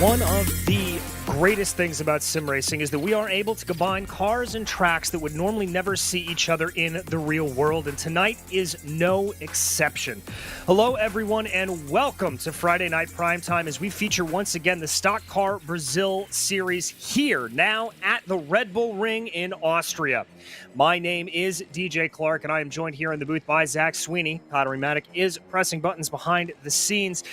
One of the greatest things about sim racing is that we are able to combine cars and tracks that would normally never see each other in the real world, and tonight is no exception. Hello, everyone, and welcome to Friday Night Primetime as we feature once again the Stock Car Brasil series here now at the Red Bull Ring in Austria. My name is DJ Clark, and I am joined here in the booth by Zach Sweeney. Pottery Matic is pressing buttons behind the scenes.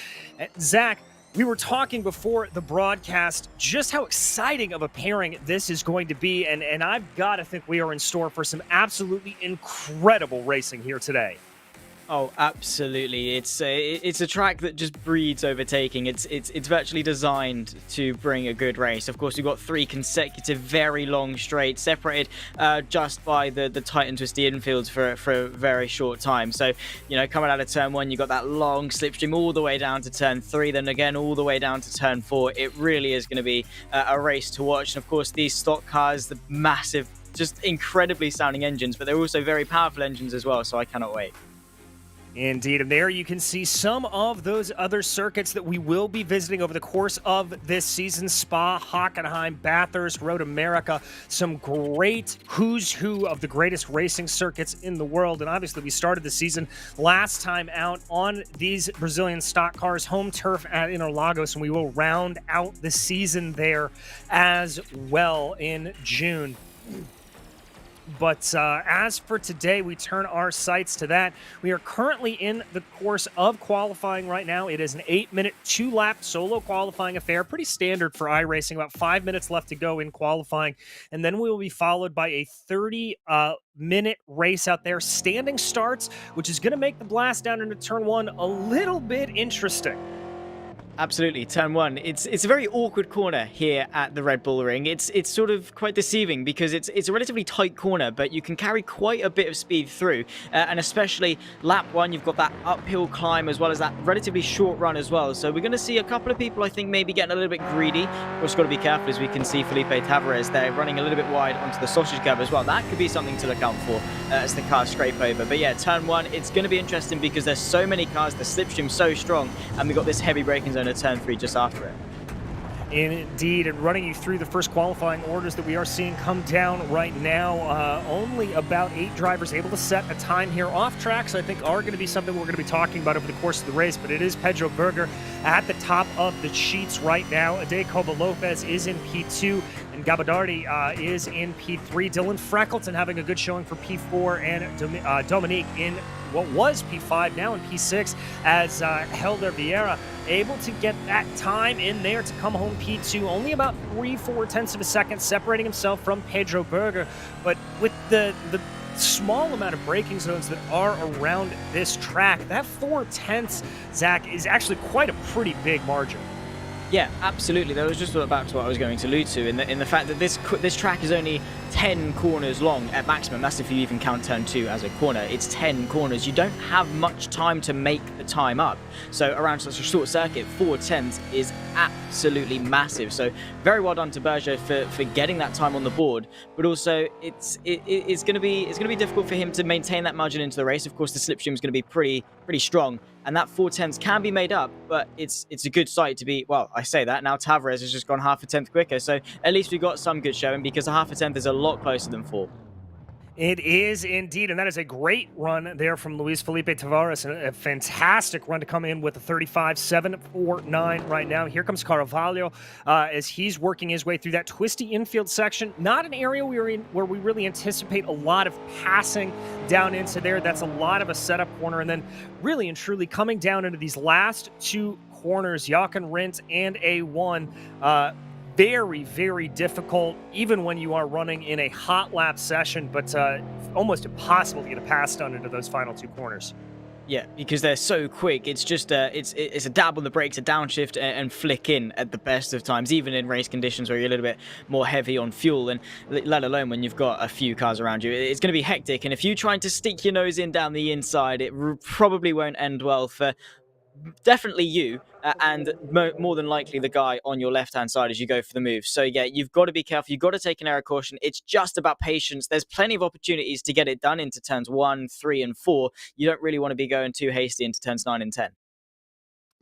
Zach, we were talking before the broadcast just how exciting of a pairing this is going to be, and I've got to think we are in store for some absolutely incredible racing here today. Oh, absolutely. It's a track that just breeds overtaking. It's virtually designed to bring a good race. Of course, we've got 3 consecutive very long straights separated just by the tight and twisty infields for a very short time. So, you know, coming out of turn 1, you got that long slipstream all the way down to turn 3, then again all the way down to turn 4. It really is going to be a race to watch. And of course, these stock cars, the massive, just incredibly sounding engines, but they're also very powerful engines as well. So I cannot wait. Indeed, and there you can see some of those other circuits that we will be visiting over the course of this season. Spa, Hockenheim, Bathurst, Road America, some great who's who of the greatest racing circuits in the world. And obviously we started the season last time out on these Brazilian stock cars, home turf at Interlagos, and we will round out the season there as well in June. But as for today, we turn our sights to that. We are currently in the course of qualifying right now. It is an 8-minute, 2-lap solo qualifying affair. Pretty standard for iRacing. About 5 minutes left to go in qualifying. And then we will be followed by a 30-minute race out there. Standing starts, which is going to make the blast down into turn 1 a little bit interesting. Absolutely, turn one. It's a very awkward corner here at the Red Bull Ring. It's sort of quite deceiving because it's a relatively tight corner, but you can carry quite a bit of speed through, and especially lap one, you've got that uphill climb as well as that relatively short run as well. So we're going to see a couple of people, I think, maybe getting a little bit greedy. We've just got to be careful, as we can see Felipe Tavares there running a little bit wide onto the sausage curb as well. That could be something to look out for as the cars scrape over. But yeah, turn one, it's going to be interesting because there's so many cars, the slipstream's so strong, and we've got this heavy braking zone at turn three just after it. Indeed, and running you through the first qualifying orders that we are seeing come down right now, only about 8 drivers able to set a time here. Off tracks, I think, are going to be something we're going to be talking about over the course of the race, but it is Pedro Berger at the top of the sheets right now. Ade Coba Lopez is in P2, and Gabadardi is in P3. Dylan Freckleton having a good showing for P4, and Dominique in what was P5, now in P6, as Helder Vieira able to get that time in there to come home P2, only about 3/4 tenths of a second separating himself from Pedro Berger. But with the small amount of braking zones that are around this track, that 4 tenths, Zach, is actually quite a pretty big margin. Yeah, absolutely. That was just about what I was going to allude to in the fact that this track is only 10 corners long at maximum. That's if you even count turn 2 as a corner. It's 10 corners. You don't have much time to make the time up. So around such a short circuit, 4 tenths is absolutely massive. So very well done to Berger for getting that time on the board. But also it's going to be difficult for him to maintain that margin into the race. Of course, the slipstream is going to be pretty strong, and that 4 tenths can be made up. But it's a good sight to be. Well, I say that now. Tavares has just gone half a tenth quicker, so at least we got some good showing, because a half a tenth is a lot closer than 4. It is indeed, and that is a great run there from Luis Felipe Tavares, and a fantastic run to come in with a 35.749 right now. Here comes Carvalho as he's working his way through that twisty infield section. Not an area where we really anticipate a lot of passing down into there. That's a lot of a setup corner, and then really and truly coming down into these last 2 corners, Jochen Rindt and A1. Very, very difficult, even when you are running in a hot lap session, but almost impossible to get a pass done into those final 2 corners. Yeah, because they're so quick. It's just it's a dab on the brakes, a downshift, and flick in at the best of times, even in race conditions where you're a little bit more heavy on fuel, and let alone when you've got a few cars around you. It's going to be hectic, and if you're trying to stick your nose in down the inside, it probably won't end well for definitely you, and more than likely the guy on your left-hand side as you go for the move. So yeah, you've got to be careful. You've got to take an error caution. It's just about patience. There's plenty of opportunities to get it done into turns 1, 3, and 4. You don't really want to be going too hasty into turns 9 and 10.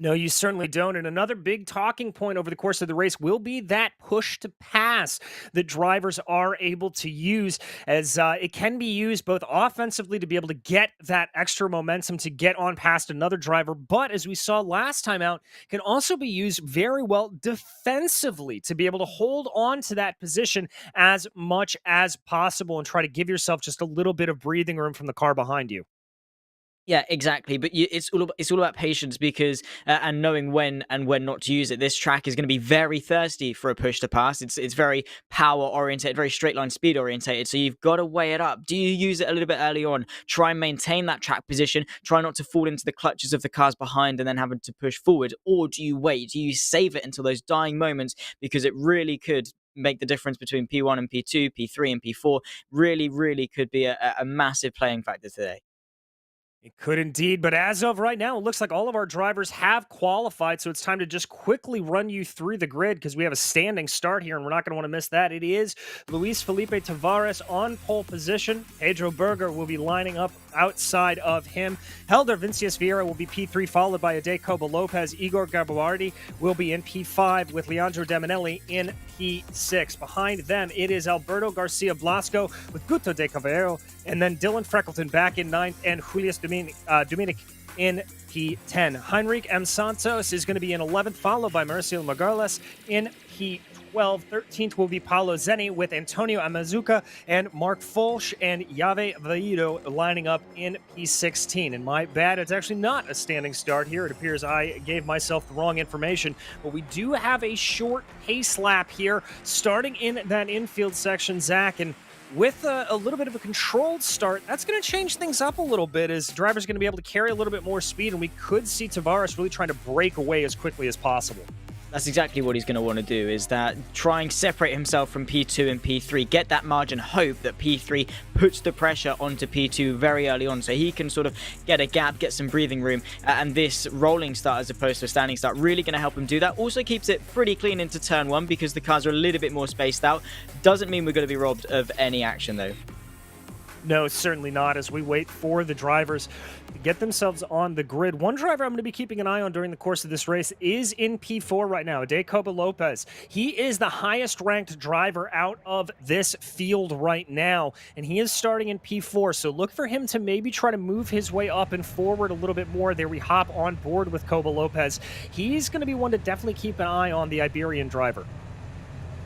No, you certainly don't. And another big talking point over the course of the race will be that push to pass that drivers are able to use, as it can be used both offensively to be able to get that extra momentum to get on past another driver. But as we saw last time out, can also be used very well defensively to be able to hold on to that position as much as possible and try to give yourself just a little bit of breathing room from the car behind you. Yeah, exactly. But it's all about patience, because and knowing when and when not to use it. This track is going to be very thirsty for a push to pass. It's very power oriented, very straight line speed orientated. So you've got to weigh it up. Do you use it a little bit early on? Try and maintain that track position. Try not to fall into the clutches of the cars behind and then having to push forward. Or do you wait? Do you save it until those dying moments? Because it really could make the difference between P1 and P2, P3 and P4. Really could be a massive playing factor today. It could indeed, but as of right now, it looks like all of our drivers have qualified, so it's time to just quickly run you through the grid because we have a standing start here, and we're not going to want to miss that. It is Luis Felipe Tavares on pole position. Pedro Berger will be lining up outside of him. Helder Vincius Vieira will be P3, followed by Ade Coba Lopez. Igor Gabardi will be in P5, with Leandro Deminelli in P6. Behind them, it is Alberto Garcia Blasco with Guto de Cavero, and then Dylan Freckleton back in 9th, and Julius Dominic in P10. Heinrich M. Santos is going to be in 11th, followed by Marcio Magalhães in P12. 13th will be Paulo Zeni, with Antonio Amazuca and Mark Folsch and Yave Vaido lining up in P16. And my bad, it's actually not a standing start here. It appears I gave myself the wrong information, but we do have a short pace lap here starting in that infield section, Zach, and with a little bit of a controlled start, that's going to change things up a little bit as drivers going to be able to carry a little bit more speed, and we could see Tavares really trying to break away as quickly as possible. That's exactly what he's going to want to do, is that try and separate himself from P2 and P3, get that margin, hope that P3 puts the pressure onto P2 very early on so he can sort of get a gap, get some breathing room, and this rolling start as opposed to a standing start really going to help him do that. Also keeps it pretty clean into turn 1 because the cars are a little bit more spaced out. Doesn't mean we're going to be robbed of any action though. No, certainly not, as we wait for the drivers to get themselves on the grid. One driver I'm going to be keeping an eye on during the course of this race is in P4 right now, Jacobo Lopez. He is the highest-ranked driver out of this field right now, and he is starting in P4, so look for him to maybe try to move his way up and forward a little bit more. There we hop on board with Cobo Lopez. He's going to be one to definitely keep an eye on, the Iberian driver.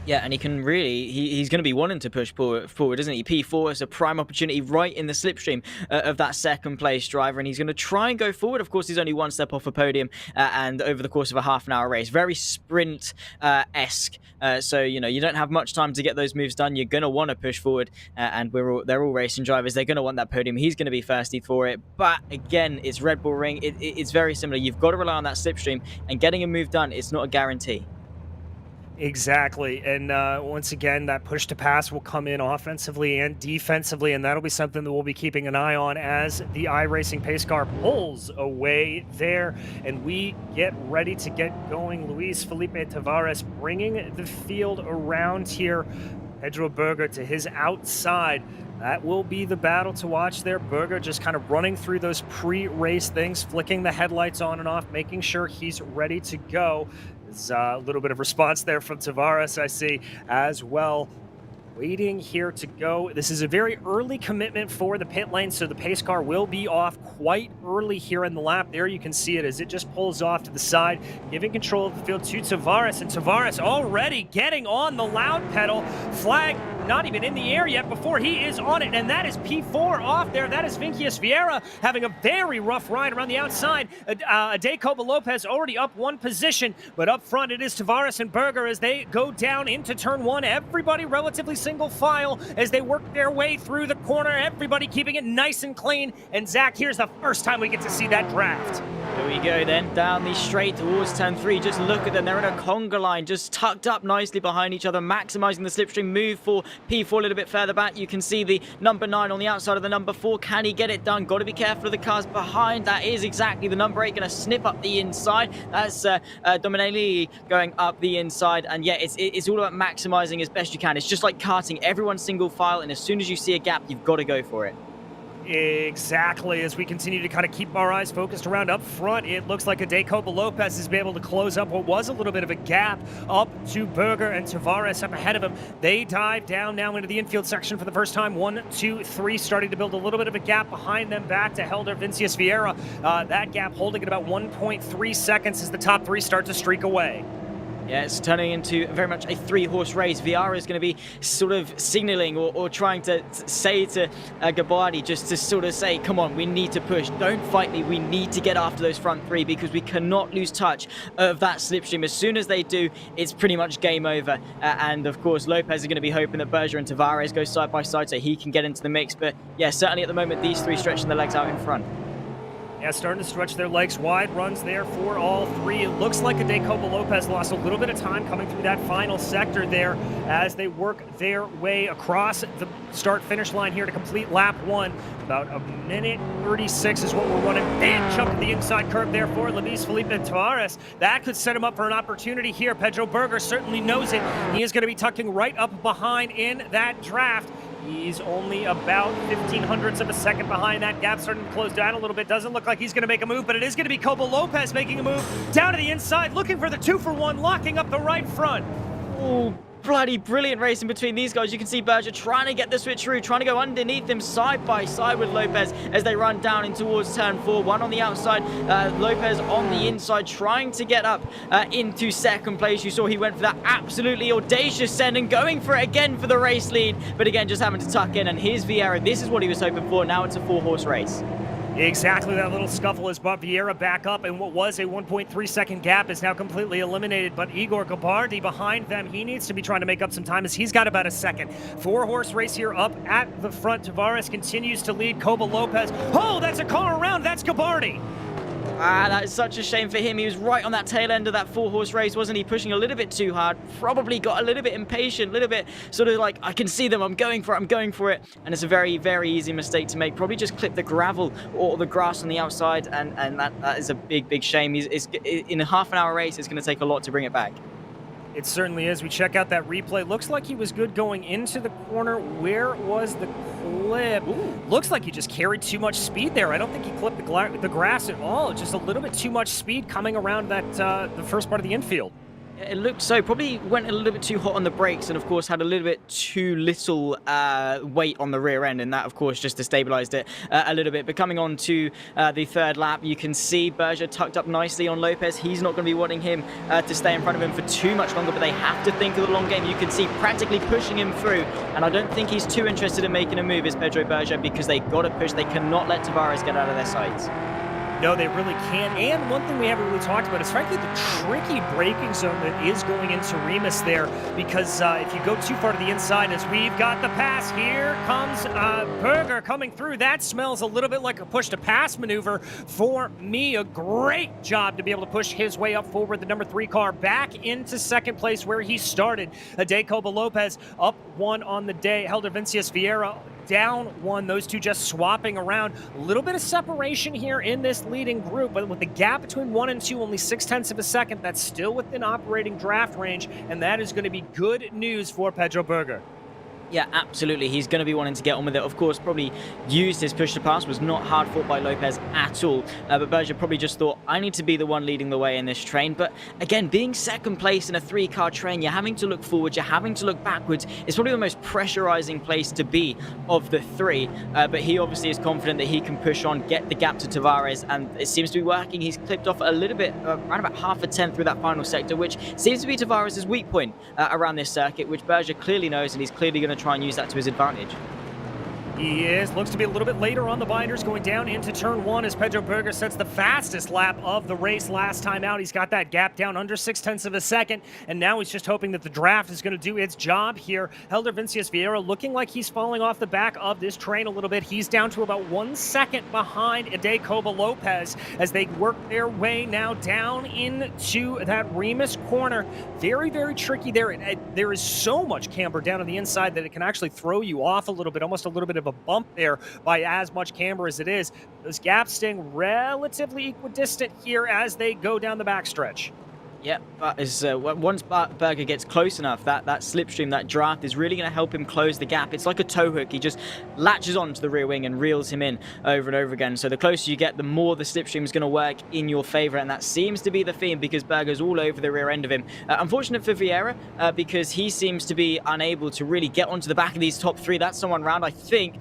Yeah, and he can really, he's going to be wanting to push forward, isn't he? P4 is a prime opportunity right in the slipstream of that second place driver, and he's going to try and go forward. Of course, he's only one step off a podium, and over the course of a half-an-hour race, very sprint-esque. So, you know, you don't have much time to get those moves done. You're going to want to push forward, and they're all racing drivers. They're going to want that podium. He's going to be thirsty for it. But again, it's Red Bull Ring. It's very similar. You've got to rely on that slipstream, and getting a move done, it's not a guarantee. Exactly, and once again, that push to pass will come in offensively and defensively, and that'll be something that we'll be keeping an eye on as the iRacing pace car pulls away there, and we get ready to get going. Luis Felipe Tavares bringing the field around here. Pedro Berger to his outside. That will be the battle to watch there. Berger just kind of running through those pre-race things, flicking the headlights on and off, making sure he's ready to go. There's a little bit of response there from Tavares, I see, as well. Waiting here to go. This is a very early commitment for the pit lane, so the pace car will be off quite early here in the lap. There you can see it as it just pulls off to the side, giving control of the field to Tavares, and Tavares already getting on the loud pedal. Flag not even in the air yet before he is on it, and that is P4 off there. That is Vincius Vieira having a very rough ride around the outside. Jacobo Lopez already up one position, but up front it is Tavares and Berger as they go down into turn 1. Everybody relatively single file as they work their way through the corner. Everybody keeping it nice and clean. And Zach, here's the first time we get to see that draft. Here we go then, down the straight towards turn 3. Just look at them, they're in a conga line, just tucked up nicely behind each other, maximizing the slipstream. Move for P4 a little bit further back. You can see the number 9 on the outside of the number 4. Can he get it done? Got to be careful of the cars behind. That is exactly the number 8, going to snip up the inside. That's Dominelli going up the inside. And yeah, it's all about maximizing as best you can. It's just like karting, everyone's single file, and as soon as you see a gap, you've got to go for it. Exactly. As we continue to kind of keep our eyes focused around up front, it looks like Jacobo Lopez has been able to close up what was a little bit of a gap up to Berger and Tavares up ahead of him. They dive down now into the infield section for the first time. 1, 2, 3, starting to build a little bit of a gap behind them back to Helder Vincius Vieira. That gap holding at about 1.3 seconds as the top 3 start to streak away. Yeah, it's turning into very much a 3-horse race. Vieira is going to be sort of signaling or trying to say to Gabbardi just to sort of say, come on, we need to push. Don't fight me. We need to get after those front 3 because we cannot lose touch of that slipstream. As soon as they do, it's pretty much game over. And of course, Lopez is going to be hoping that Berger and Tavares go side by side so he can get into the mix. But yeah, certainly at the moment, these 3 stretching their legs out in front. Yeah, starting to stretch their legs wide. Runs there for all 3. It looks like Jacobo Lopez lost a little bit of time coming through that final sector there as they work their way across the start-finish line here to complete lap 1. About a minute 36 is what we're running. Big chunk of the inside curve there for Luis Felipe Tavares. That could set him up for an opportunity here. Pedro Berger certainly knows it. He is going to be tucking right up behind in that draft. He's only about 0.15 of a second behind. That gap starting to close down a little bit. Doesn't look like he's going to make a move, but it is going to be Cobo Lopez making a move down to the inside, looking for the 2-for-1, locking up the right front. Oh, bloody brilliant racing between these guys. You can see Berger trying to get the switcheroo, trying to go underneath them side by side with Lopez as they run down in towards turn 4. One on the outside, Lopez on the inside, trying to get up into second place. You saw he went for that absolutely audacious send and going for it again for the race lead, but again just having to tuck in. And here's Vieira. This is what he was hoping for. Now it's a 4-horse race. Exactly, that little scuffle has brought Vieira back up, and what was a 1.3-second gap is now completely eliminated. But Igor Gabardi behind them, he needs to be trying to make up some time as he's got about a second. 4-horse race here up at the front. Tavares continues to lead Coba Lopez. Oh, that's a car around. That's Gabardi. That is such a shame for him. He was right on that tail end of that 4-horse race, wasn't he? Pushing a little bit too hard. Probably got a little bit impatient, a little bit sort of like, I can see them, I'm going for it. And it's a very, very easy mistake to make. Probably just clip the gravel or the grass on the outside, and that is a big, big shame. In a half-an-hour race, it's going to take a lot to bring it back. It certainly is. We check out that replay. Looks like he was good going into the corner. Where was the clip? Ooh, looks like he just carried too much speed there. I don't think he clipped the grass at all. Just a little bit too much speed coming around that the first part of the infield. It looked so. Probably went a little bit too hot on the brakes and, of course, had a little bit too little weight on the rear end. And that, of course, just destabilized it a little bit. But coming on to the third lap, you can see Berger tucked up nicely on Lopez. He's not going to be wanting him to stay in front of him for too much longer, but they have to think of the long game. You can see practically pushing him through. And I don't think he's too interested in making a move, is Pedro Berger, because they got to push. They cannot let Tavares get out of their sights. No, they really can't. And one thing we haven't really talked about is, frankly, the tricky braking zone that is going into Remus there. Because if you go too far to the inside, as we've got the pass, here comes Berger coming through. That smells a little bit like a push-to-pass maneuver for me. A great job to be able to push his way up forward. The number 3 car back into second place where he started. Coba Lopez up 1 on the day. Helder Vincius Vieira down 1. Those two just swapping around. A little bit of separation here in this leading group, but with the gap between 1 and 2 only 0.6 of a second, that's still within operating draft range, and that is going to be good news for Pedro Berger. Yeah, absolutely. He's going to be wanting to get on with it. Of course, probably used his push to pass. Was not hard fought by Lopez at all. But Berger probably just thought, I need to be the one leading the way in this train. But again, being second place in a 3-car train, you're having to look forward, you're having to look backwards. It's probably the most pressurizing place to be of the 3. But he obviously is confident that he can push on, get the gap to Tavares, and it seems to be working. He's clipped off a little bit, around about half a tenth through that final sector, which seems to be Tavares' weak point around this circuit, which Berger clearly knows, and he's clearly going to try and use that to his advantage. He is. Looks to be a little bit later on the binders, going down into turn 1 as Pedro Berger sets the fastest lap of the race last time out. He's got that gap down under 0.6 of a second, and now he's just hoping that the draft is going to do its job here. Helder Vincius Vieira looking like he's falling off the back of this train a little bit. He's down to about 1 second behind Coba Lopez as they work their way now down into that Remus corner. Very, very tricky there. There is so much camber down on the inside that it can actually throw you off a little bit, almost a little bit of a bump there by as much camber as it is. Those gaps staying relatively equidistant here as they go down the backstretch. Yeah, but once Berger gets close enough, that slipstream, that draft is really going to help him close the gap. It's like a tow hook. He just latches onto the rear wing and reels him in over and over again. So the closer you get, the more the slipstream is going to work in your favor, and that seems to be the theme because Berger's all over the rear end of him. Unfortunate for Vieira because he seems to be unable to really get onto the back of these top 3. That's someone round. I think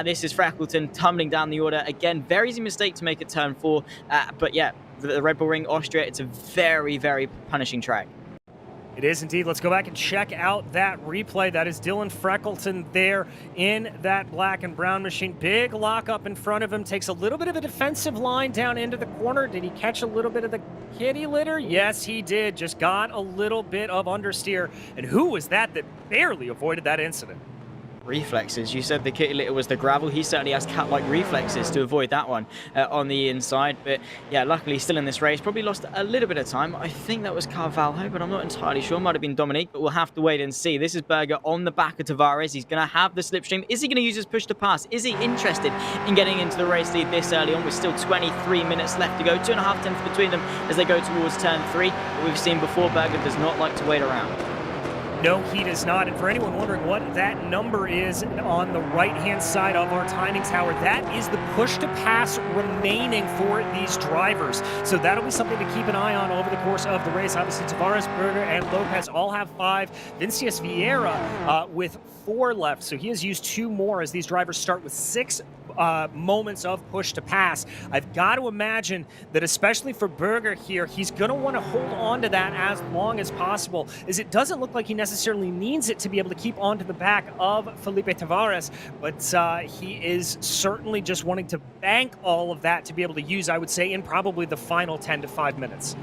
this is Freckleton tumbling down the order. Again, very easy mistake to make at turn 4, but yeah, the Red Bull Ring, Austria, it's a very, very punishing track. It is indeed. Let's go back and check out that replay. That is Dylan Freckleton there in that black and brown machine. Big lockup in front of him. Takes a little bit of a defensive line down into the corner. Did he catch a little bit of the kitty litter? Yes, he did. Just got a little bit of understeer. And who was that barely avoided that incident? Reflexes. You said the kitty litter was the gravel. He certainly has cat-like reflexes to avoid that one on the inside. But yeah, luckily still in this race. Probably lost a little bit of time. I think that was Carvalho, but I'm not entirely sure. Might have been Dominique, but we'll have to wait and see. This is Berger on the back of Tavares. He's going to have the slipstream. Is he going to use his push to pass? Is he interested in getting into the race lead this early on with still 23 minutes left to go? 2.5 tenths between them as they go towards turn 3. But we've seen before, Berger does not like to wait around. No, he does not. And for anyone wondering what that number is on the right-hand side of our timing tower, that is the push-to-pass remaining for these drivers. So that'll be something to keep an eye on over the course of the race. Obviously, Tavares, Berger, and Lopez all have 5. Vincius Vieira with 4 left. So he has used 2 more as these drivers start with 6 moments of push to pass. I've got to imagine that, especially for Berger here, he's going to want to hold on to that as long as possible, as it doesn't look like he necessarily needs it to be able to keep on to the back of Felipe Tavares, but he is certainly just wanting to bank all of that to be able to use, I would say, in probably the final 10 to 5 minutes.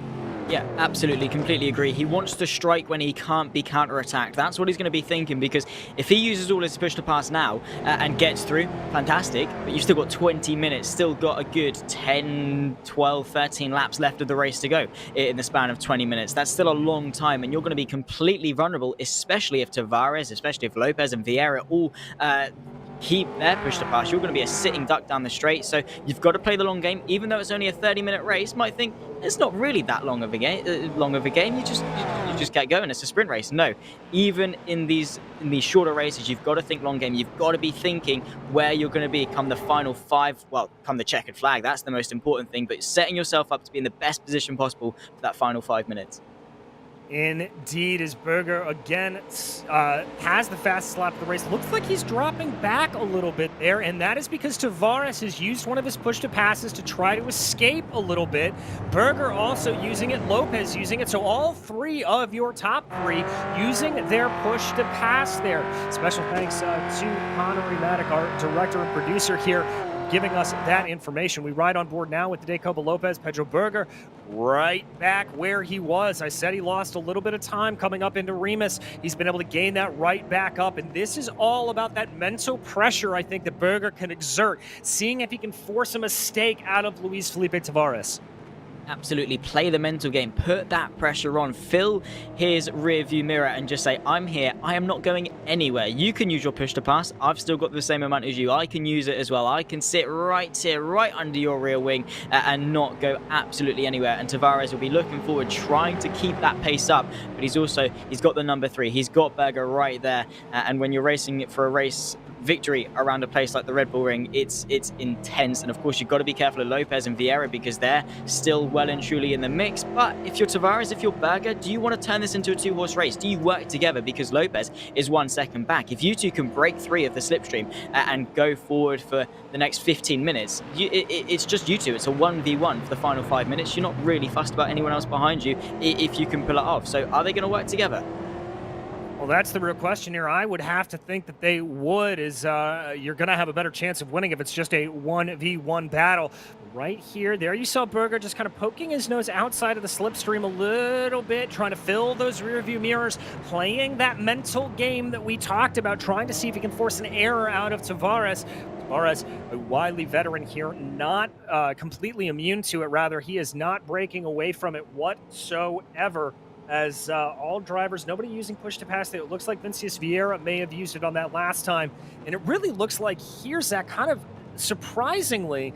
Yeah, absolutely, completely agree. He wants to strike when he can't be counter-attacked. That's what he's going to be thinking, because if he uses all his push to pass now and gets through, fantastic, but you've still got 20 minutes, still got a good 10, 12, 13 laps left of the race to go in the span of 20 minutes. That's still a long time, and you're going to be completely vulnerable, especially if Tavares, especially if Lopez and Vieira all keep their push to pass. You're going to be a sitting duck down the straight, so you've got to play the long game. Even though it's only a 30-minute race, might think it's not really that long of a game. You just get going. It's a sprint race. No, even in these shorter races, you've got to think long game. You've got to be thinking where you're going to be come the final 5. Well, come the checkered flag. That's the most important thing. But setting yourself up to be in the best position possible for that final 5 minutes. Indeed, as Berger again has the fastest lap of the race. Looks like he's dropping back a little bit there, and that is because Tavares has used one of his push to passes to try to escape a little bit. Berger also using it, Lopez using it, so all 3 of your top 3 using their push to pass there. Special thanks to Connery Maddock, our director and producer here, giving us that information. We ride on board now with the Dacoba Lopez. Pedro Berger right back where he was. I said he lost a little bit of time coming up into Remus. He's been able to gain that right back up, and this is all about that mental pressure I think that Berger can exert, seeing if he can force a mistake out of Luis Felipe Tavares. Absolutely, play the mental game, put that pressure on, fill his rear view mirror and just say, I'm here, I am not going anywhere. You can use your push to pass, I've still got the same amount as you, I can use it as well, I can sit right here, right under your rear wing and not go absolutely anywhere. And Tavares will be looking forward, trying to keep that pace up, but he's got the number 3, he's got Berger right there, and when you're racing it for a race victory around a place like the Red Bull Ring, it's intense. And of course you've got to be careful of Lopez and Vieira, because they're still well and truly in the mix. But if you're Tavares, if you're Berger, do you want to turn this into a 2-horse race? Do you work together? Because Lopez is 1 second back. If you two can break 3 of the slipstream and go forward for the next 15 minutes, it's just you two. It's a 1v1 for the final 5 minutes. You're not really fussed about anyone else behind you if you can pull it off. So are they going to work together? Well, that's the real question here. I would have to think that they would, is you're going to have a better chance of winning if it's just a 1v1 battle. Right here, there you saw Berger just kind of poking his nose outside of the slipstream a little bit, trying to fill those rear view mirrors, playing that mental game that we talked about, trying to see if he can force an error out of Tavares. Tavares, a wily veteran here, not completely immune to it. Rather, he is not breaking away from it whatsoever. As all drivers, nobody using push to pass. It looks like Vincius Vieira may have used it on that last time. And it really looks like here's that kind of surprisingly,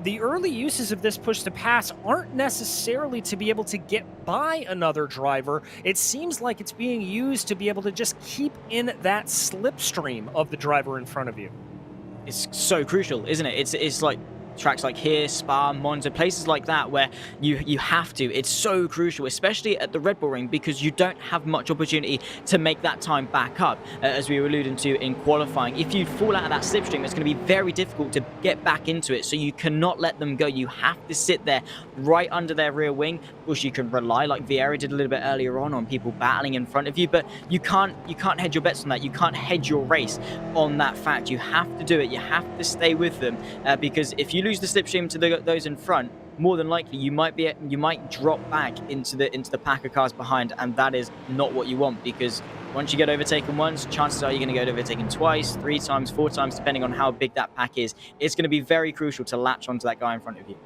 the early uses of this push to pass aren't necessarily to be able to get by another driver. It seems like it's being used to be able to just keep in that slipstream of the driver in front of you. It's so crucial, isn't it? It's like tracks like here, Spa, Monza, places like that where you have to. It's so crucial, especially at the Red Bull Ring, because you don't have much opportunity to make that time back up, as we were alluding to in qualifying. If you fall out of that slipstream, it's going to be very difficult to get back into it, so you cannot let them go. You have to sit there right under their rear wing. Of course, you can rely, like Vieira did a little bit earlier on people battling in front of you, but you can't hedge your bets on that. You can't hedge your race on that fact. You have to do it. You have to stay with them, because if you lose the slipstream to those in front, more than likely you might drop back into the pack of cars behind, and that is not what you want, because once you get overtaken once, chances are you're going to get overtaken twice, 3 times, 4 times, depending on how big that pack is. It's going to be very crucial to latch onto that guy in front of you.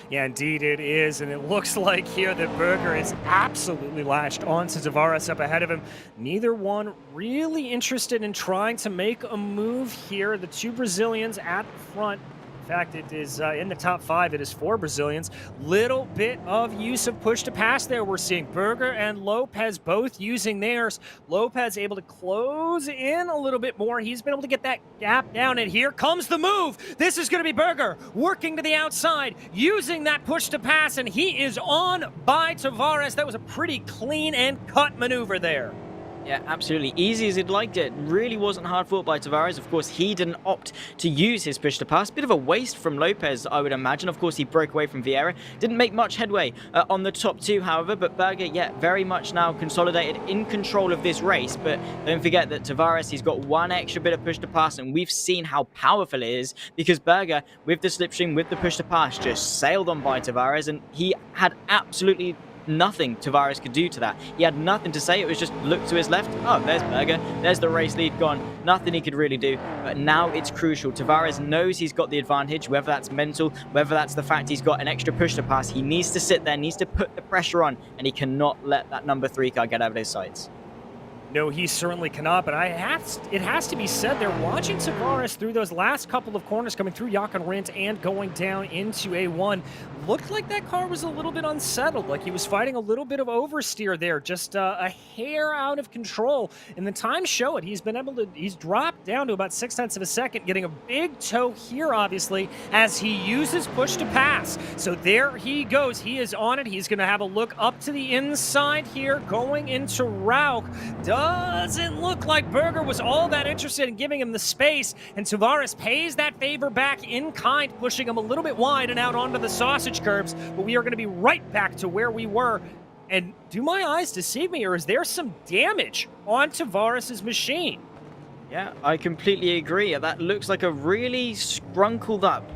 Yeah, indeed it is, and it looks like here that Berger is absolutely latched onto Tavares up ahead of him. Neither one really interested in trying to make a move here. The 2 Brazilians at the front. In fact, it is in the top 5. It is 4 Brazilians. Little bit of use of push to pass there. We're seeing Berger and Lopez both using theirs. Lopez able to close in a little bit more. He's been able to get that gap down, and here comes the move. This is going to be Berger working to the outside, using that push to pass, and he is on by Tavares. That was a pretty clean and cut maneuver there. Yeah, absolutely. Easy as he'd liked it. Really wasn't hard fought by Tavares. Of course, he didn't opt to use his push to pass. Bit of a waste from Lopez, I would imagine. Of course, he broke away from Vieira. Didn't make much headway on the top two, however. But Berger, yeah, very much now consolidated in control of this race. But don't forget that Tavares, he's got one extra bit of push to pass. And we've seen how powerful it is because Berger, with the slipstream, with the push to pass, just sailed on by Tavares. And he had absolutely nothing Tavares could do to that. He had nothing to say. It was just look to his left. Oh, there's Berger. There's the race lead gone. Nothing he could really do. But now it's crucial. Tavares knows he's got the advantage, whether that's mental, whether that's the fact he's got an extra push to pass. He needs to sit there, needs to put the pressure on, and he cannot let that number 3 car get out of his sights. No, he certainly cannot, but it has to be said, they're watching Tavares through those last couple of corners coming through Jochen Rindt and going down into A1. Looked like that car was a little bit unsettled, like he was fighting a little bit of oversteer there, just a hair out of control. And the times show it. He's dropped down to about 0.6 of a second, getting a big toe here, obviously, as he uses push to pass. So there he goes. He is on it. He's going to have a look up to the inside here, going into Rauch. Doesn't look like Berger was all that interested in giving him the space, and Tavares pays that favor back in kind, pushing him a little bit wide and out onto the sausage curbs. But we are going to be right back to where we were. And do my eyes deceive me, or is there some damage on Tavares' machine? Yeah, I completely agree. That looks like a really scrunkled up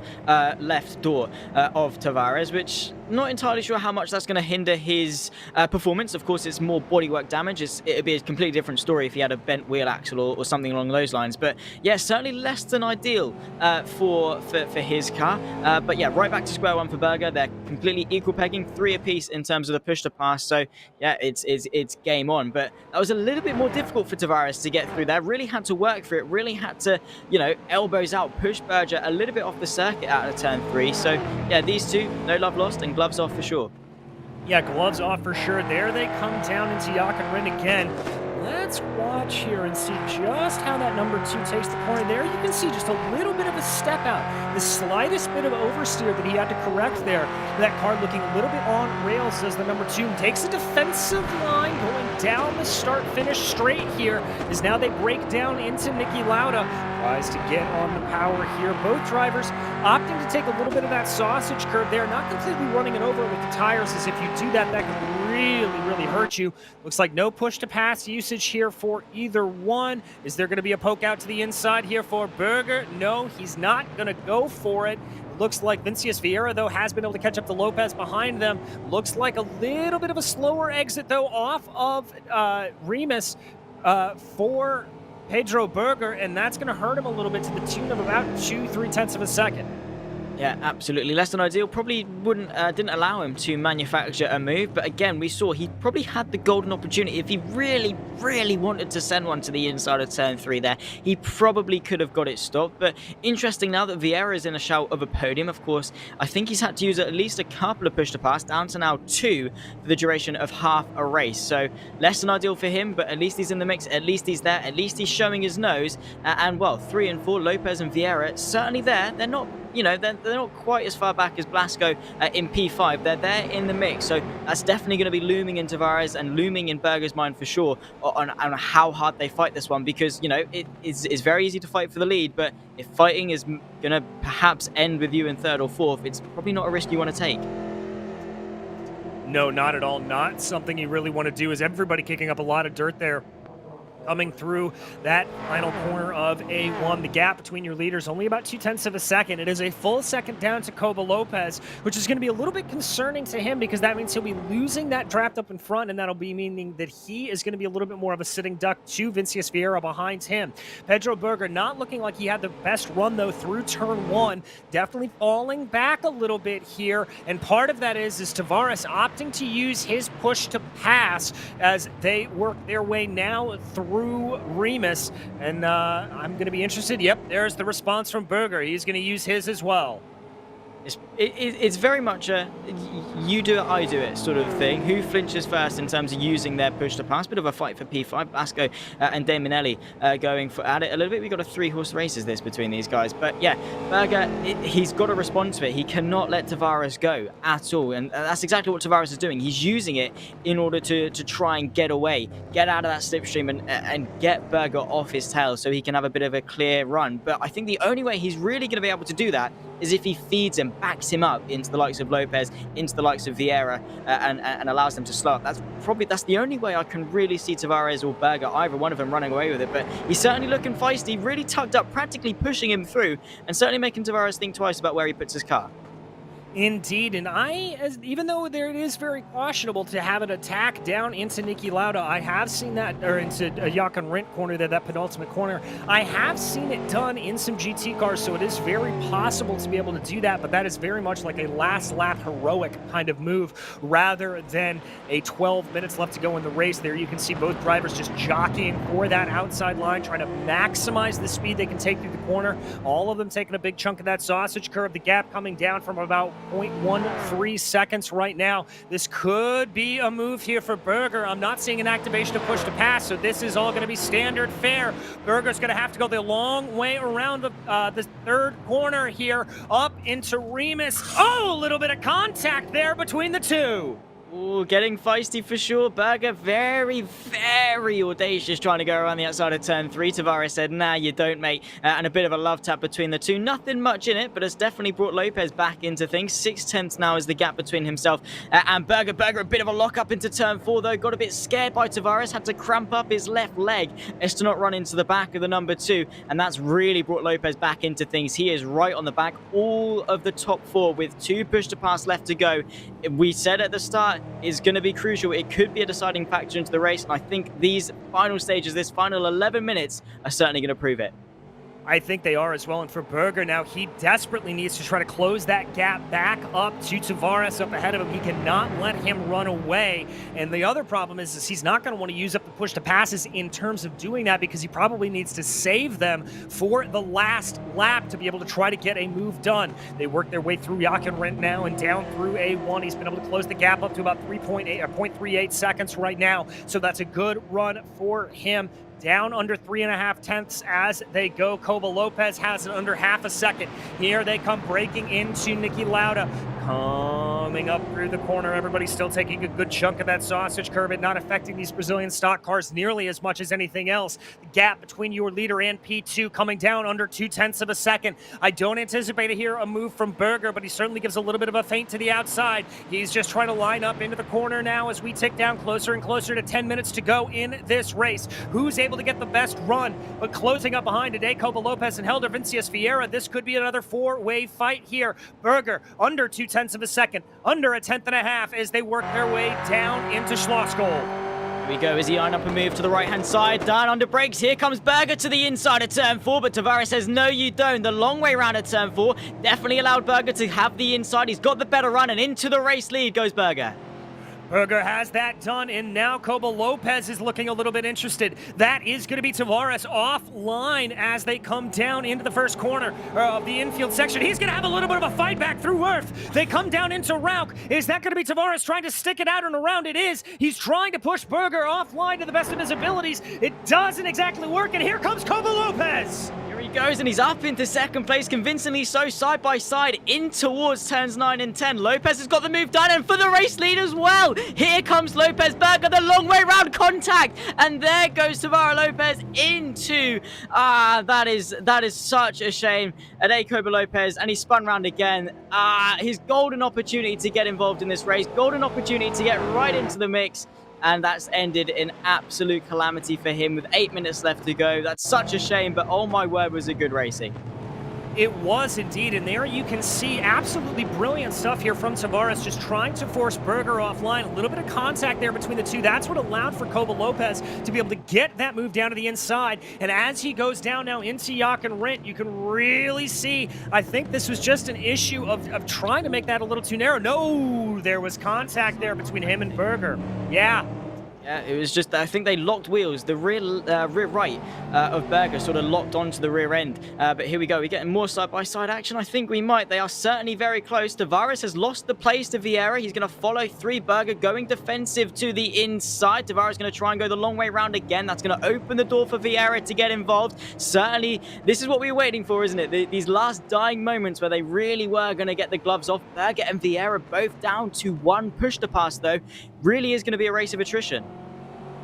left door of Tavares, which not entirely sure how much that's going to hinder his performance. Of course, it's more bodywork damage. It'd be a completely different story if he had a bent wheel axle or something along those lines. But yeah, certainly less than ideal for his car. But yeah, right back to square one for Berger. They're completely equal pegging, 3 apiece in terms of the push to pass. So yeah, it's game on. But that was a little bit more difficult for Tavares to get through there. Really had to work for it. Really had to, you know, elbows out, push Berger a little bit off the circuit out of turn 3. So yeah, these two, no love lost and gloves off for sure. Yeah, gloves off for sure. There they come down into Jochen Rindt again. Let's watch here and see just how that number 2 takes the corner. There you can see just a little bit of a step out. The slightest bit of oversteer that he had to correct there. That car looking a little bit on rails as the number 2 takes a defensive line going down the start-finish straight here as now they break down into Niki Lauda. Tries to get on the power here. Both drivers opting to take a little bit of that sausage curve there, not completely running it over with the tires, as if you do that, that could really hurt you. Looks like no push to pass usage here for either one. Is there going to be a poke out to the inside here for Berger? No, he's not going to go for it. Looks like Vincius Vieira, though, has been able to catch up to Lopez behind them. Looks like a little bit of a slower exit, though, off of Remus for Pedro Berger, and that's going to hurt him a little bit to the tune of about 2-3 of a second. Yeah, absolutely. Less than ideal. Probably didn't allow him to manufacture a move. But again, we saw he probably had the golden opportunity. If he really wanted to send one to the inside of turn 3 there, he probably could have got it stopped. But interesting now that Vieira is in a shout of a podium. Of course, I think he's had to use at least a couple of push to pass, down to now 2 for the duration of half a race. So less than ideal for him, but at least he's in the mix. At least he's there. At least he's showing his nose. And well, 3 and 4, Lopez and Vieira, certainly there. They're not, you know, they're not quite as far back as Blasco in P5. They're there in the mix, so that's definitely going to be looming in Tavares and looming in Berger's mind for sure on how hard they fight this one, because, you know, it's very easy to fight for the lead, but if fighting is going to perhaps end with you in 3rd or 4th, it's probably not a risk you want to take. No, not at all. Not something you really want to do, is everybody kicking up a lot of dirt there. Coming through that final corner of A1, the gap between your leaders only about 0.2 of a second. It is a full second down to Koba Lopez, which is going to be a little bit concerning to him, because that means he'll be losing that draft up in front, and that'll be meaning that he is going to be a little bit more of a sitting duck to Vincius Vieira behind him. Pedro Berger not looking like he had the best run, though, through turn 1. Definitely falling back a little bit here, and part of that is Tavares opting to use his push to pass as they work their way now through Remus, and I'm going to be interested. Yep, there's the response from Berger. He's going to use his as well. It's very much a you do it, I do it sort of thing. Who flinches first in terms of using their push to pass? Bit of a fight for P5. Basco and Damonelli going at it a little bit. We've got a 3-horse race is this between these guys. But yeah, Berger, he's got to respond to it. He cannot let Tavares go at all. And that's exactly what Tavares is doing. He's using it in order to try and get away, get out of that slipstream and get Berger off his tail so he can have a bit of a clear run. But I think the only way he's really going to be able to do that is if he feeds him, backs him up into the likes of Lopez, into the likes of Vieira, and allows them to slow up. That's the only way I can really see Tavares or Berger, either one of them, running away with it. But he's certainly looking feisty, really tugged up, practically pushing him through, and certainly making Tavares think twice about where he puts his car. Indeed, and even though it is very questionable to have an attack down into Niki Lauda, I have seen that, or into a Jochen Rindt corner there, that penultimate corner. I have seen it done in some GT cars, so it is very possible to be able to do that, but that is very much like a last lap heroic kind of move rather than a 12 minutes left to go in the race. There you can see both drivers just jockeying for that outside line, trying to maximize the speed they can take through the corner. All of them taking a big chunk of that sausage curve, the gap coming down from about 0.13 seconds right now. This could be a move here for Berger. I'm not seeing an activation of push to pass, so this is all going to be standard fare. Berger's going to have to go the long way around the third corner here, up into Remus. Oh, a little bit of contact there between the two. Ooh, getting feisty for sure. Berger very, very audacious trying to go around the outside of turn 3. Tavares said, nah, you don't, mate. And a bit of a love tap between the two. Nothing much in it, but it's definitely brought Lopez back into things. 6/10 now is the gap between himself and Berger. Berger, a bit of a lock up into turn 4, though. Got a bit scared by Tavares. Had to cramp up his left leg as to not run into the back of the number 2. And that's really brought Lopez back into things. He is right on the back. All of the top 4 with 2 push to pass left to go. We said at the start, is going to be crucial. It could be a deciding factor into the race, and I think these final stages, this final 11 minutes, are certainly going to prove it. I think they are as well, and for Berger now, he desperately needs to try to close that gap back up to Tavares up ahead of him. He cannot let him run away, and the other problem is he's not going to want to use up the push to passes in terms of doing that because he probably needs to save them for the last lap to be able to try to get a move done. They work their way through Jochen Rindt now and down through A1. He's been able to close the gap up to about 0.38 seconds right now, so that's a good run for him. Down under 3.5 tenths as they go. Coba Lopez has it under half a second. Here they come breaking into Niki Lauda. Coming up through the corner. Everybody's still taking a good chunk of that sausage curve and not affecting these Brazilian stock cars nearly as much as anything else. The gap between your leader and P2 coming down under 0.2 of a second. I don't anticipate to hear a move from Berger, but he certainly gives a little bit of a feint to the outside. He's just trying to line up into the corner now as we tick down closer and closer to 10 minutes to go in this race. Who's able to get the best run? But closing up behind today, Coba Lopez and Helder Vincius Vieira. This could be another 4-way fight here. Berger under 0.2 of a second, under 1/10 and a half as they work their way down into Schlossgoal. Here we go as he line up a move to the right-hand side. Down under brakes. Here comes Berger to the inside of turn 4, but Tavares says, no, you don't. The long way round at turn 4 definitely allowed Berger to have the inside. He's got the better run, and into the race lead goes Berger. Berger has that done, and now Coba Lopez is looking a little bit interested. That is going to be Tavares offline as they come down into the first corner of the infield section. He's going to have a little bit of a fight back through Earth. They come down into Rauch. Is that going to be Tavares trying to stick it out and around? It is. He's trying to push Berger offline to the best of his abilities. It doesn't exactly work, and here comes Coba Lopez. He goes, and he's up into second place, convincingly so, side by side, in towards turns 9 and 10. Lopez has got the move done, and for the race lead as well. Here comes Lopez. Berger, the long way round contact, and there goes Tavares Lopez into, that is such a shame. Ade Coba Lopez, and he spun round again. His golden opportunity to get involved in this race, golden opportunity to get right into the mix. And that's ended in absolute calamity for him with 8 minutes left to go. That's such a shame, but oh my word, was it good racing. It was indeed, and there you can see absolutely brilliant stuff here from Tavares, just trying to force Berger offline. A little bit of contact there between the two. That's what allowed for Coba Lopez to be able to get that move down to the inside. And as he goes down now into Jochen Rindt, you can really see, I think this was just an issue of trying to make that a little too narrow. No, there was contact there between him and Berger. Yeah. Yeah, it was just, I think they locked wheels. The rear right of Berger sort of locked onto the rear end. But here we go. We're getting more side-by-side action. I think we might. They are certainly very close. Tavares has lost the place to Vieira. He's going to follow 3. Berger going defensive to the inside. Tavares going to try and go the long way round again. That's going to open the door for Vieira to get involved. Certainly, this is what we were waiting for, isn't it? These last dying moments where they really were going to get the gloves off. Berger and Vieira both down to 1 push to pass, though. Really is going to be a race of attrition.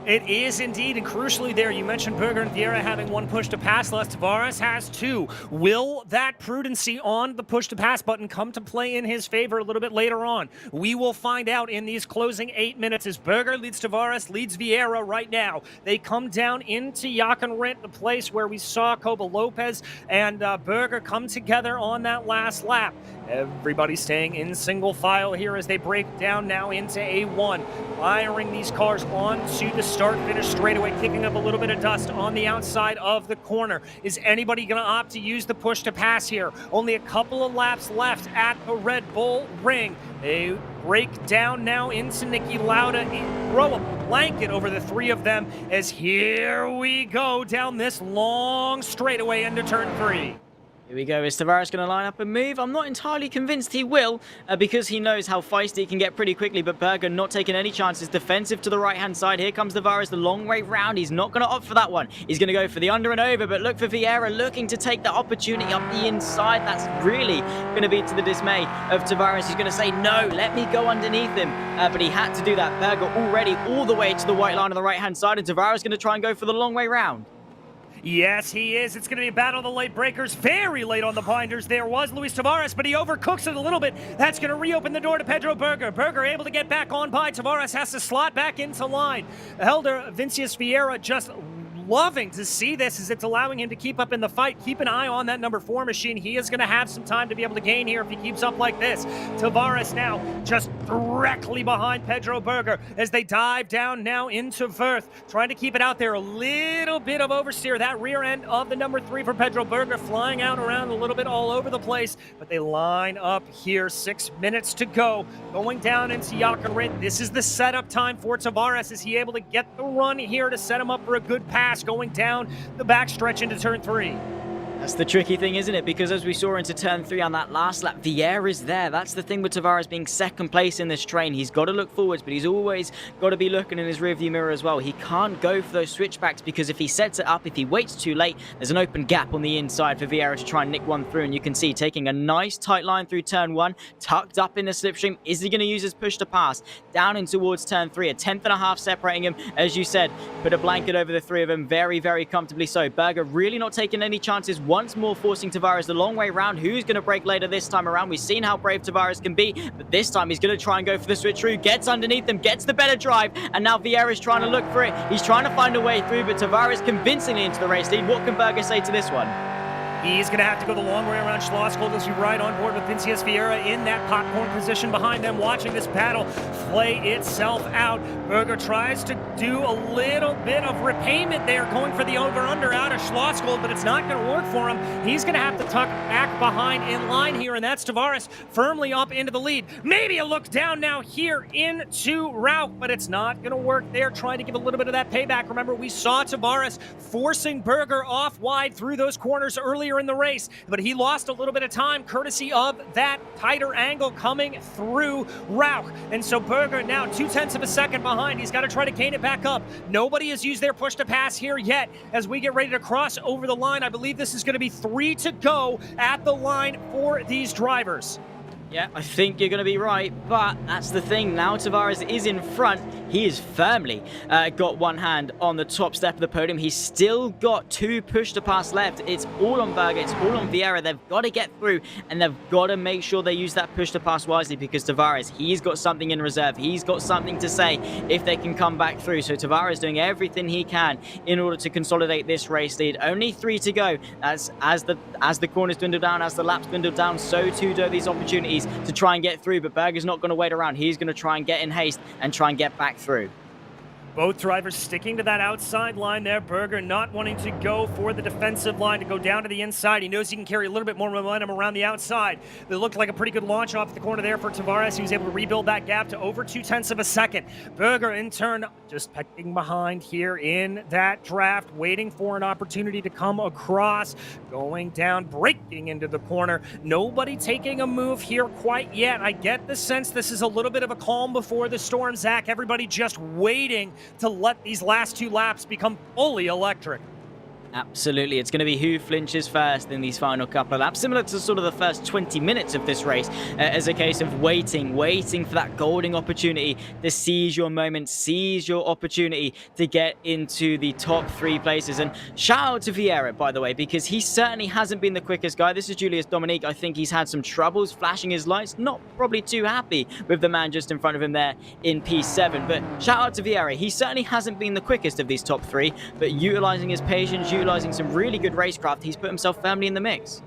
It is indeed, and crucially there, you mentioned Berger and Vieira having 1 push to pass less. Tavares has 2. Will that prudency on the push to pass button come to play in his favor a little bit later on? We will find out in these closing 8 minutes as Berger leads Tavares, leads Vieira right now. They come down into Jockenrit, the place where we saw Coba Lopez and Berger come together on that last lap. Everybody staying in single file here as they break down now into A1. Firing these cars onto the start-finish straightaway, kicking up a little bit of dust on the outside of the corner. Is anybody going to opt to use the push to pass here? Only a couple of laps left at the Red Bull Ring. They break down now into Niki Lauda, throw a blanket over the 3 of them as here we go down this long straightaway into turn 3. Here we go. Is Tavares going to line up and move? I'm not entirely convinced he will because he knows how feisty it can get pretty quickly, but Berger not taking any chances. Defensive to the right-hand side. Here comes Tavares the long way round. He's not going to opt for that one. He's going to go for the under and over, but look for Vieira looking to take the opportunity up the inside. That's really going to be to the dismay of Tavares. He's going to say, no, let me go underneath him. But he had to do that. Berger already all the way to the white line on the right-hand side, and Tavares going to try and go for the long way round. Yes, he is. It's going to be a battle of the late breakers. Very late on the binders. There was Luis Tavares, but he overcooks it a little bit. That's going to reopen the door to Pedro Berger. Berger able to get back on by. Tavares has to slot back into line. Helder Vincius Vieira just loving to see this as it's allowing him to keep up in the fight. Keep an eye on that number 4 machine. He is going to have some time to be able to gain here if he keeps up like this. Tavares now just directly behind Pedro Berger as they dive down now into Verth, trying to keep it out there. A little bit of oversteer. That rear end of the number 3 for Pedro Berger flying out around a little bit all over the place, but they line up here. 6 minutes to go. Going down into Jockenrit. This is the setup time for Tavares. Is he able to get the run here to set him up for a good pass going down the backstretch into turn 3? That's the tricky thing, isn't it? Because as we saw into turn 3 on that last lap, Vieira is there. That's the thing with Tavares being second place in this train. He's got to look forwards, but he's always got to be looking in his rearview mirror as well. He can't go for those switchbacks because if he sets it up, if he waits too late, there's an open gap on the inside for Vieira to try and nick one through. And you can see taking a nice tight line through turn 1, tucked up in the slipstream. Is he going to use his push to pass down in towards turn 3? A 10th.5 separating him. As you said, put a blanket over the 3 of them very, very comfortably so. Berger really not taking any chances. Once more forcing Tavares the long way round. Who's going to break later this time around? We've seen how brave Tavares can be, but this time he's going to try and go for the switch through. Gets underneath them, gets the better drive, and now Vieira's trying to look for it. He's trying to find a way through, but Tavares convincingly into the race lead. What can Berger say to this one? He's going to have to go the long way around Schlossgold as we ride on board with Vincius Vieira in that popcorn position behind them, watching this battle play itself out. Berger tries to do a little bit of repayment there, going for the over-under out of Schlossgold, but it's not going to work for him. He's going to have to tuck back behind in line here, and that's Tavares firmly up into the lead. Maybe a look down now here into Rauch, but it's not going to work there, trying to give a little bit of that payback. Remember, we saw Tavares forcing Berger off wide through those corners earlier in the race, but he lost a little bit of time courtesy of that tighter angle coming through Rauch. And so Berger now 0.2 of a second behind. He's got to try to gain it back up. Nobody has used their push to pass here yet as we get ready to cross over the line. I believe this is going to be 3 to go at the line for these drivers. Yeah, I think you're going to be right, but that's the thing. Now Tavares is in front. He is firmly got one hand on the top step of the podium. He's still got 2 push to pass left. It's all on Berger. It's all on Vieira. They've got to get through, and they've got to make sure they use that push to pass wisely because Tavares, he's got something in reserve. He's got something to say if they can come back through. So Tavares doing everything he can in order to consolidate this race lead. Only 3 to go. As the corners dwindle down, as the laps dwindle down, so too do these opportunities to try and get through, but Berger's not going to wait around. He's going to try and get in haste and try and get back through. Both drivers sticking to that outside line there. Berger not wanting to go for the defensive line to go down to the inside. He knows he can carry a little bit more momentum around the outside. It looked like a pretty good launch off the corner there for Tavares. He was able to rebuild that gap to over 0.2 of a second. Berger, in turn, just pecking behind here in that draft, waiting for an opportunity to come across, going down, breaking into the corner. Nobody taking a move here quite yet. I get the sense this is a little bit of a calm before the storm, Zach. Everybody just waiting to let these last 2 laps become fully electric. Absolutely. It's going to be who flinches first in these final couple of laps, similar to sort of the first 20 minutes of this race, as a case of waiting for that golden opportunity to seize your moment, seize your opportunity to get into the top 3 places. And shout out to Vieira, by the way, because he certainly hasn't been the quickest guy. This is Julius Dominique. I think he's had some troubles flashing his lights, not probably too happy with the man just in front of him there in P7. But shout out to Vieira. He certainly hasn't been the quickest of these top 3, but utilizing his patience, utilizing some really good racecraft, he's put himself firmly in the mix.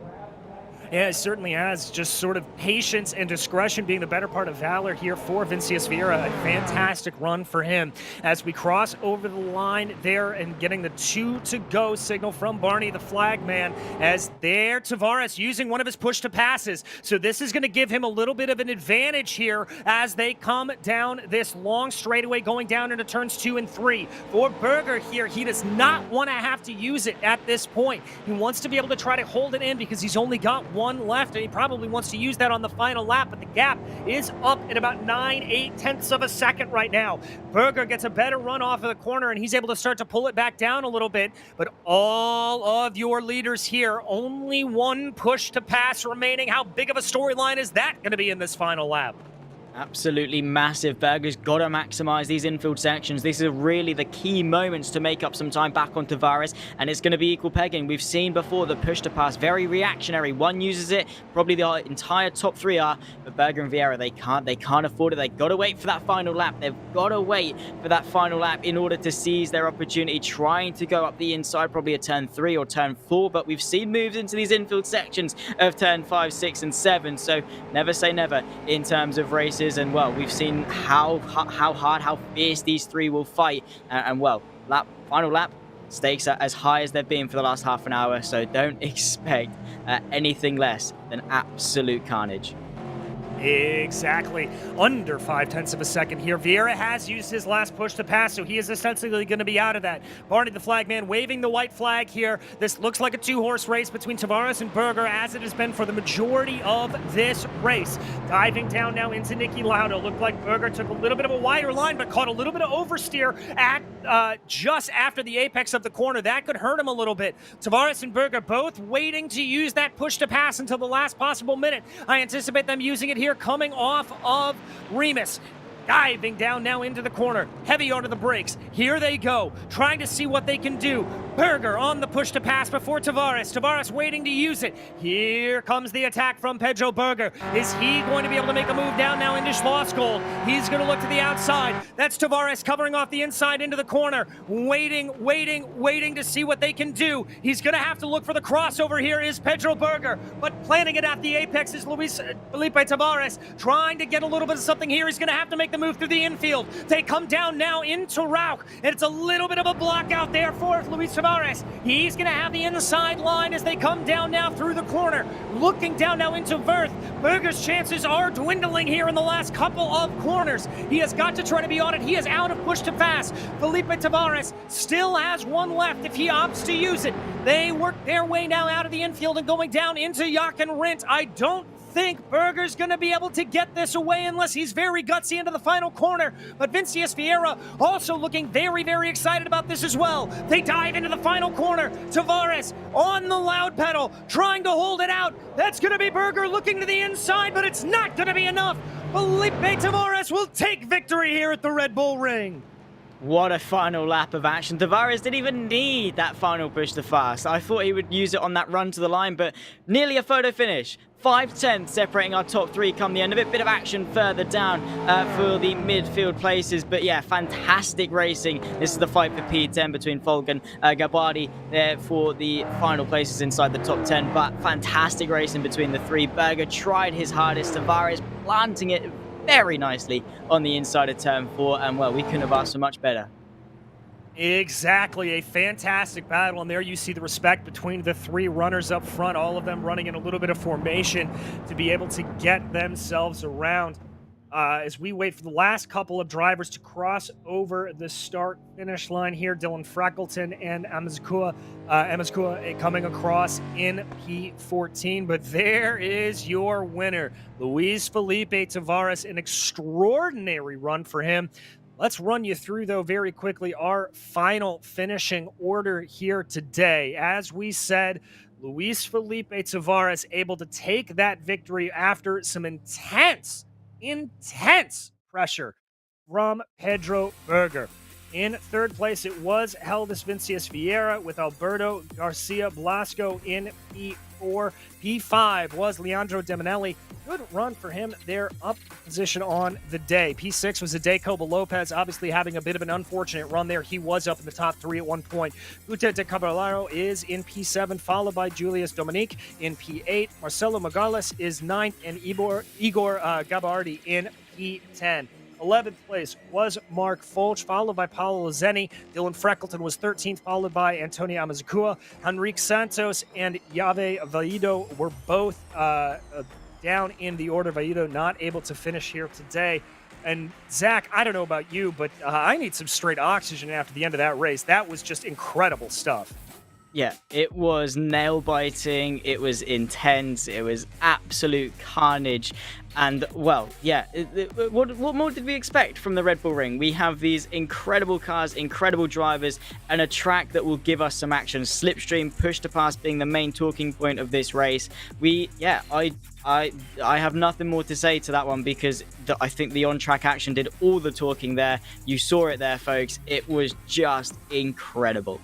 Yeah, it certainly has. Just sort of patience and discretion being the better part of valor here for Vincius Vieira. A fantastic run for him as we cross over the line there and getting the 2 to go signal from Barney, the flag man, as there Tavares using one of his push to passes. So this is going to give him a little bit of an advantage here as they come down this long straightaway going down into turns 2 and 3. For Berger here, he does not want to have to use it at this point. He wants to be able to try to hold it in because he's only got 1 left, and he probably wants to use that on the final lap, but the gap is up at about 9/8 of a second right now. Berger gets a better run off of the corner, and he's able to start to pull it back down a little bit, but all of your leaders here, only 1 push to pass remaining. How big of a storyline is that going to be in this final lap? Absolutely massive. Berger's got to maximize these infield sections. These are really the key moments to make up some time back on Tavares, and it's going to be equal pegging. We've seen before the push to pass, very reactionary. One uses it, probably the entire top 3 are, but Berger and Vieira, they can't afford it. They've got to wait for that final lap. They've got to wait for that final lap in order to seize their opportunity, trying to go up the inside, probably a turn 3 or turn 4, but we've seen moves into these infield sections of turn 5, 6, and 7, so never say never in terms of races. And well, we've seen how hard, how fierce these 3 will fight, and well, final lap stakes are as high as they've been for the last half an hour, so don't expect anything less than absolute carnage. Exactly. Under 0.5 of a second here. Vieira has used his last push to pass, so he is essentially going to be out of that. Barney, the flag man, waving the white flag here. This looks like a 2-horse race between Tavares and Berger, as it has been for the majority of this race. Diving down now into Niki Lauda. Looked like Berger took a little bit of a wider line, but caught a little bit of oversteer at just after the apex of the corner. That could hurt him a little bit. Tavares and Berger both waiting to use that push to pass until the last possible minute. I anticipate them using it here coming off of Remus. Diving down now into the corner, heavy onto the brakes. Here they go, trying to see what they can do. Berger on the push to pass before Tavares. Tavares waiting to use it. Here comes the attack from Pedro Berger. Is he going to be able to make a move down now into Schlossgold? He's going to look to the outside. That's Tavares covering off the inside into the corner. Waiting to see what they can do. He's going to have to look for the crossover here is Pedro Berger, but planning it at the apex is Luis Felipe Tavares, trying to get a little bit of something here. He's going to have to make the move through the infield. They come down now into Rauch, and it's a little bit of a block out there for Luis Tavares. He's going to have the inside line as they come down now through the corner. Looking down now into Wirth. Berger's chances are dwindling here in the last couple of corners. He has got to try to be on it. He is out of push to pass. Felipe Tavares still has 1 left if he opts to use it. They work their way now out of the infield and going down into Jochen Rindt. I don't think Berger's going to be able to get this away unless he's very gutsy into the final corner. But Vincius Vieira also looking very, very excited about this as well. They dive into the final corner. Tavares on the loud pedal, trying to hold it out. That's going to be Berger looking to the inside, but it's not going to be enough. Felipe Tavares will take victory here at the Red Bull Ring. What a final lap of action. Tavares didn't even need that final push to fast. I thought he would use it on that run to the line, but nearly a photo finish. 5/10 separating our top 3 come the end of it. Bit of action further down for the midfield places. But yeah, fantastic racing. This is the fight for P10 between Folg and Gabardi there for the final places inside the top 10. But fantastic racing between the 3. Berger tried his hardest. Tavares planting it very nicely on the inside of turn 4. And well, we couldn't have asked for much better. Exactly, a fantastic battle, and there you see the respect between the three runners up front, all of them running in a little bit of formation to be able to get themselves around. As we wait for the last couple of drivers to cross over the start-finish line here, Dylan Freckleton and Amazkua coming across in P14. But there is your winner, Luis Felipe Tavares, an extraordinary run for him. Let's run you through, though, very quickly our final finishing order here today. As we said, Luis Felipe Tavares able to take that victory after some intense pressure from Pedro Berger. In third place, it was Heldas Vincius Vieira with Alberto Garcia Blasco in P4. P5 was Leandro Deminelli. Good run for him there, up position on the day. P6 was Jacobo Lopez, obviously having a bit of an unfortunate run there. He was up in the top three at one point. Gute de Caballero is in P7, followed by Julius Dominique in P8. Marcelo Magales is 9th, and Igor Gabardi in P10. 11th place was Mark Folch, followed by Paulo Lozeni. Dylan Freckleton was 13th, followed by Antonio Amazkua. Henrique Santos and Yave Valido were both down in the order. Valido not able to finish here today. And Zach, I don't know about you, but I need some straight oxygen after the end of that race. That was just incredible stuff. Yeah, it was nail-biting, it was intense, it was absolute carnage, and, well, yeah, what more did we expect from the Red Bull Ring? We have these incredible cars, incredible drivers, and a track that will give us some action. Slipstream, push to pass being the main talking point of this race. I have nothing more to say to that one, because I think the on-track action did all the talking there. You saw it there, folks. It was just incredible.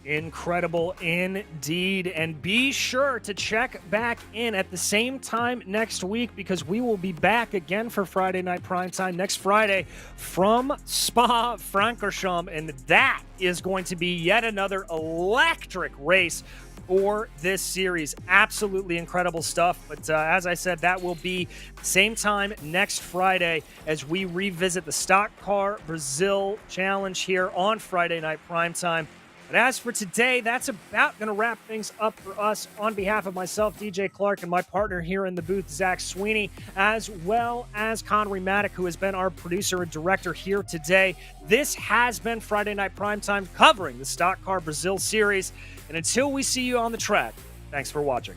Incredible indeed. And be sure to check back in at the same time next week, because we will be back again for Friday Night Primetime next Friday from Spa-Francorchamps, and that is going to be yet another electric race for this series. Absolutely incredible stuff. But as I said, that will be same time next Friday as we revisit the Stock Car Brasil Challenge here on Friday Night Primetime. But as for today, that's about going to wrap things up for us. On behalf of myself, DJ Clark, and my partner here in the booth, Zach Sweeney, as well as Connery Maddock, who has been our producer and director here today, this has been Friday Night Primetime covering the Stock Car Brasil Series. And until we see you on the track, thanks for watching.